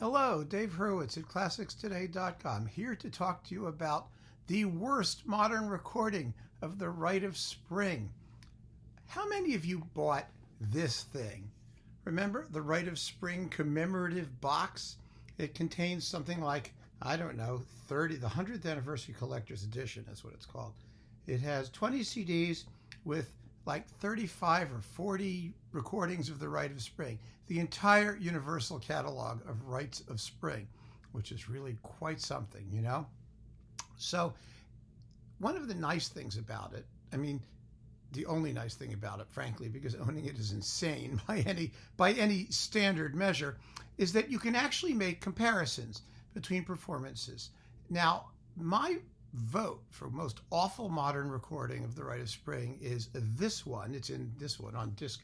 Hello, Dave Hurwitz at ClassicsToday.com, here to talk to you about the worst modern recording of the Rite of Spring. How many of you bought this thing? Remember the Rite of Spring commemorative box? It contains something like, I don't know, 30, the 100th Anniversary Collector's Edition is what it's called. It has 20 CDs with like 35 or 40 recordings of the Rite of Spring, the entire universal catalog of Rites of Spring, which is really quite something, you know? So one of the nice things about it, the only nice thing about it, frankly, because owning it is insane by any standard measure, is that you can actually make comparisons between performances. Now, my vote for most awful modern recording of the Rite of Spring is this one. It's in this one on disc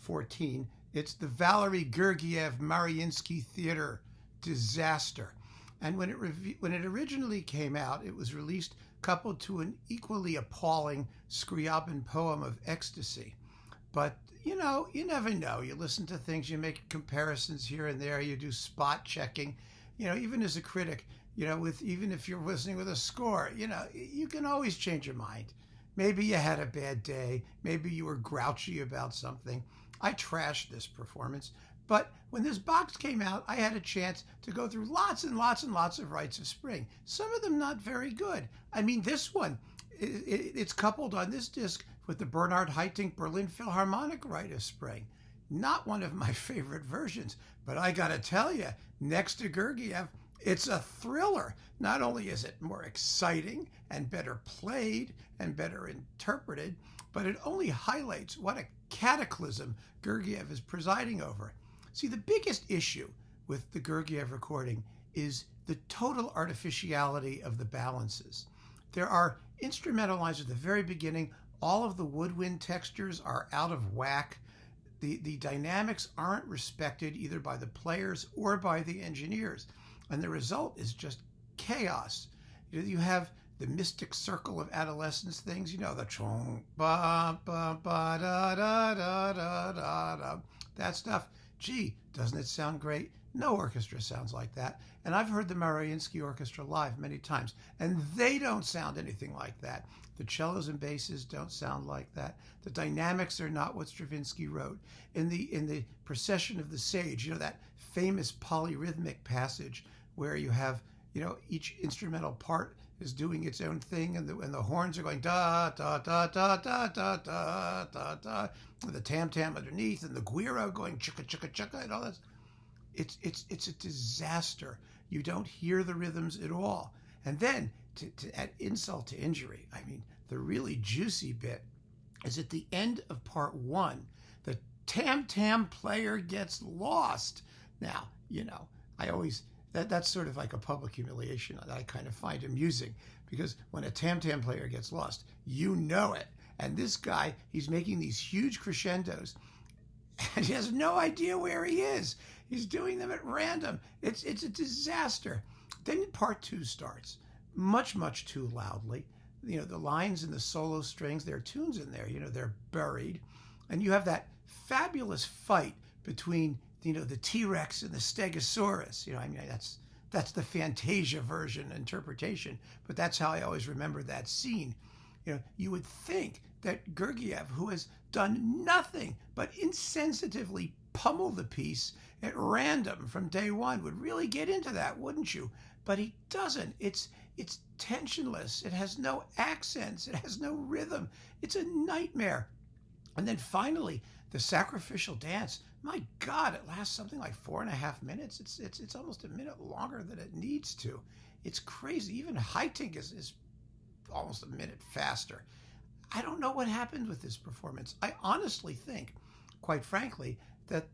14. It's the Valery Gergiev Mariinsky Theater Disaster. And when it originally came out, it was released coupled to an equally appalling Scriabin poem of ecstasy. But you know, you never know. You listen to things, you make comparisons here and there, you do spot checking. You know, even as a critic, even if you're listening with a score, you can always change your mind. Maybe you had a bad day. Maybe you were grouchy about something. I trashed this performance. But when this box came out, I had a chance to go through lots and lots and lots of Rites of Spring. Some of them not very good. This one, it's coupled on this disc with the Bernhard Haitink Berlin Philharmonic Rite of Spring. Not one of my favorite versions, but I gotta tell you, next to Gergiev, it's a thriller. Not only is it more exciting and better played and better interpreted, but it only highlights what a cataclysm Gergiev is presiding over. See, the biggest issue with the Gergiev recording is the total artificiality of the balances. There are instrumental lines at the very beginning. All of the woodwind textures are out of whack. The dynamics aren't respected either by the players or by the engineers. And the result is just chaos. You have the mystic circle of adolescence things, the chong, ba, ba, ba, da, da, da, da, da, da. That stuff, gee, doesn't it sound great? No orchestra sounds like that. And I've heard the Mariinsky Orchestra live many times, and they don't sound anything like that. The cellos and basses don't sound like that. The dynamics are not what Stravinsky wrote. In the Procession of the Sage, that famous polyrhythmic passage where you have, each instrumental part is doing its own thing, and the horns are going da da da da da da da da da, and the tam tam underneath, and the guiro going chicka chicka chicka, and all that. It's a disaster. You don't hear the rhythms at all. And then to add insult to injury, the really juicy bit is at the end of part one. The tam tam player gets lost. Now, that's sort of like a public humiliation that I kind of find amusing, because when a tam-tam player gets lost, you know it. And this guy, he's making these huge crescendos, and he has no idea where he is. He's doing them at random. It's a disaster. Then part two starts, much, much too loudly. The lines and the solo strings, there are tunes in there, they're buried. And you have that fabulous fight between the T-Rex and the Stegosaurus. That's the Fantasia version interpretation, but that's how I always remember that scene. You would think that Gergiev, who has done nothing but insensitively pummel the piece at random from day one, would really get into that, wouldn't you? But he doesn't. It's tensionless. It has no accents. It has no rhythm. It's a nightmare. And then finally, the sacrificial dance. My God, it lasts something like 4.5 minutes. It's almost a minute longer than it needs to. It's crazy. Even Haitink is almost a minute faster. I don't know what happened with this performance. I honestly think, quite frankly, that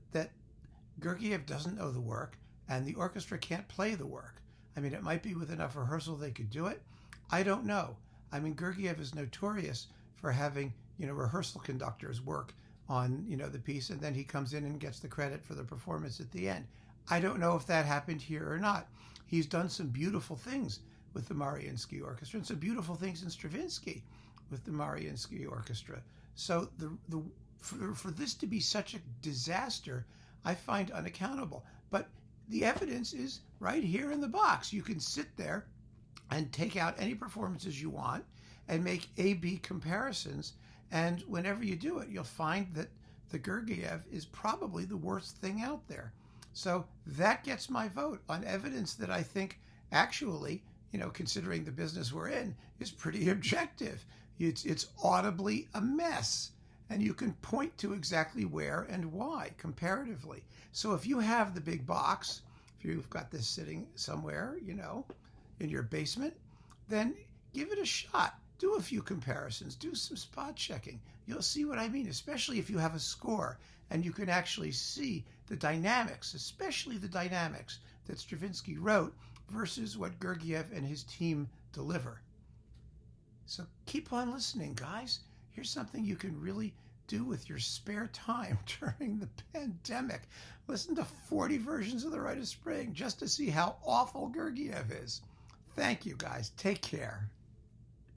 Gergiev doesn't know the work and the orchestra can't play the work. It might be with enough rehearsal they could do it. I don't know. Gergiev is notorious for having, rehearsal conductors work on, the piece, and then he comes in and gets the credit for the performance at the end. I don't know if that happened here or not. He's done some beautiful things with the Mariinsky Orchestra and some beautiful things in Stravinsky with the Mariinsky Orchestra. So for this to be such a disaster, I find unaccountable. But the evidence is right here in the box. You can sit there and take out any performances you want and make A-B comparisons. And whenever you do it, you'll find that the Gergiev is probably the worst thing out there. So that gets my vote on evidence that I think actually, considering the business we're in, is pretty objective. It's audibly a mess. And you can point to exactly where and why comparatively. So if you have the big box, if you've got this sitting somewhere, in your basement, then give it a shot. Do a few comparisons. Do some spot checking. You'll see what I mean, especially if you have a score and you can actually see the dynamics, especially the dynamics that Stravinsky wrote versus what Gergiev and his team deliver. So keep on listening, guys. Here's something you can really do with your spare time during the pandemic. Listen to 40 versions of the Rite of Spring just to see how awful Gergiev is. Thank you, guys. Take care.